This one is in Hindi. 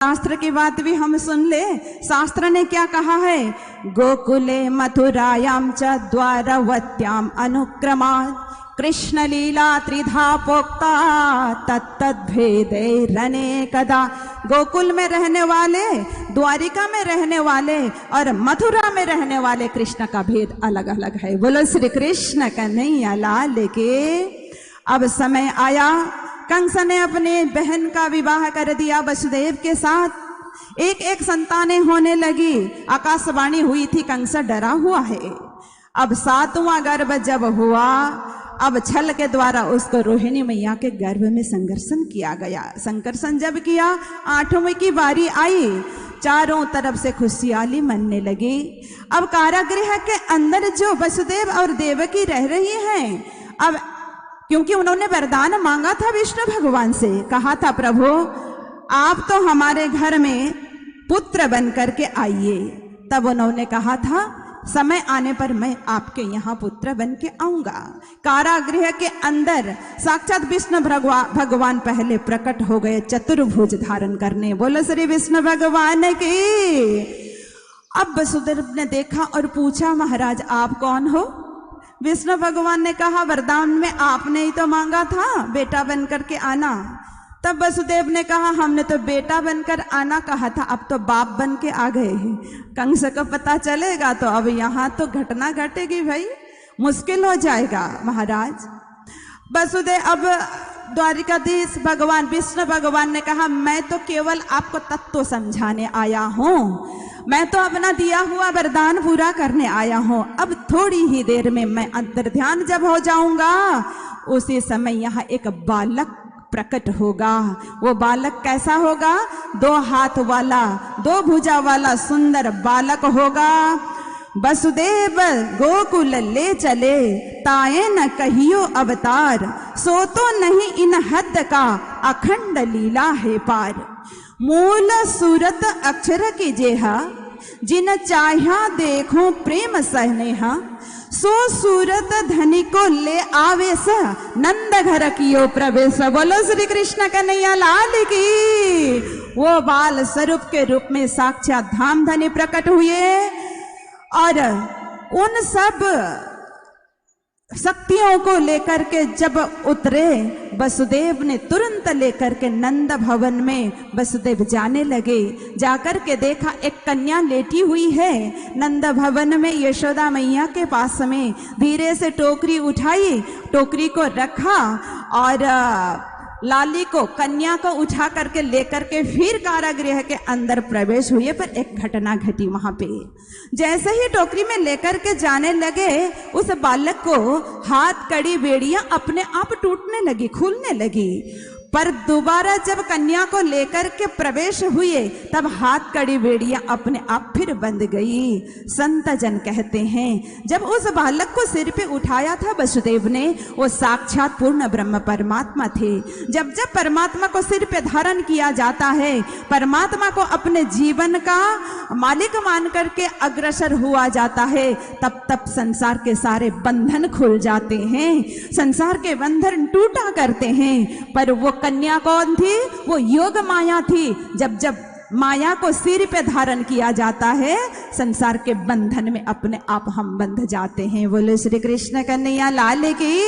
शास्त्र की बात भी हम सुन ले। शास्त्र ने क्या कहा है? गोकुले मथुरायाम च द्वारवत्याम अनुक्रमात् कृष्ण लीला त्रिधा पोक्ता तत्तद्भेदे रने कदा। गोकुल में रहने वाले, द्वारिका में रहने वाले और मथुरा में रहने वाले कृष्ण का भेद अलग अलग है। बोलो श्री कृष्ण कन्हैया लाल के। अब समय आया, कंस ने अपने बहन का विवाह कर दिया वसुदेव के साथ। एक एक संतानें होने लगी। आकाशवाणी हुई थी, कंस डरा हुआ है। अब 7वां गर्भ जब हुआ, अब छल के द्वारा उसको रोहिणी मैया के गर्भ में संकर्षण किया गया। संकर्षण जब किया, 8वीं की बारी आई, चारों तरफ से खुशहाली मनने लगी। अब कारागृह के अंदर जो वसुदेव और देवकी रह रही हैं, अब क्योंकि उन्होंने वरदान मांगा था विष्णु भगवान से, कहा था प्रभु आप तो हमारे घर में पुत्र बन करके आइए। तब उन्होंने कहा था समय आने पर मैं आपके यहाँ पुत्र बन के आऊंगा। कारागृह के अंदर साक्षात विष्णु भगवान पहले प्रकट हो गए चतुर्भुज धारण करने। बोलो श्री विष्णु भगवान की। अब वसुदेव ने देखा और पूछा महाराज आप कौन हो? विष्णु भगवान ने कहा वरदान में आपने ही तो मांगा था बेटा बनकर के आना। तब वसुदेव ने कहा हमने तो बेटा बनकर आना कहा था, अब तो बाप बन के आ गए हैं। कंस को पता चलेगा तो अब यहाँ तो घटना घटेगी भाई, मुश्किल हो जाएगा महाराज। वसुदेव अब द्वारिकाधीश भगवान विष्णु भगवान ने कहा मैं तो केवल आपको तत्व समझाने आया हूँ, मैं तो अपना दिया हुआ वरदान पूरा करने आया हूँ। अब थोड़ी ही देर में मैं अंतर्ध्यान जब हो जाऊंगा, उसी समय यहाँ एक बालक प्रकट होगा। वो बालक कैसा होगा? 2 हाथ वाला, 2 भुजा वाला सुंदर बालक होगा। वसुदेव गोकुल ले चले, ताए न कहियो अवतार, सो तो नहीं इन हद का अखंड लीला है पार। मूल सूरत अक्षर की जेहा, जिन चाह्या देखो प्रेम सहनेहा, सो सूरत धनी को ले आवे स, नंद घर कियो प्रवेश। बोलो श्री कृष्ण कन्हैया लाल की। वो बाल स्वरूप के रूप में साक्षात धाम धनी प्रकट हुए और उन सब शक्तियों को लेकर के जब उतरे, वसुदेव ने तुरंत लेकर के नंद भवन में वसुदेव जाने लगे। जाकर के देखा एक कन्या लेटी हुई है नंद भवन में यशोदा मैया के पास में। धीरे से टोकरी उठाई, टोकरी को रखा और लाली को, कन्या को उठा करके लेकर के फिर कारागृह के अंदर प्रवेश हुए। पर एक घटना घटी वहां पे। जैसे ही टोकरी में लेकर के जाने लगे, उस बालक को हाथ कड़ी बेड़ियां अपने आप टूटने लगी, खुलने लगी। पर दोबारा जब कन्या को लेकर के प्रवेश हुए, तब हाथ कड़ी बेड़ियां अपने आप फिर बंद गई। संत जन कहते हैं जब उस बालक को सिर पे उठाया था वसुदेव ने, वो साक्षात पूर्ण ब्रह्म परमात्मा थे। जब जब परमात्मा को सिर पे धारण किया जाता है, परमात्मा को अपने जीवन का मालिक मान करके अग्रसर हुआ जाता है, तब तब संसार के सारे बंधन खुल जाते हैं, संसार के बंधन टूटा करते हैं। पर वो कन्या कौन थी? वो योग माया थी। जब जब माया को सिर पे धारण किया जाता है, संसार के बंधन में अपने आप हम बंध जाते हैं। बोले श्री कृष्ण कन्हैया लाल की।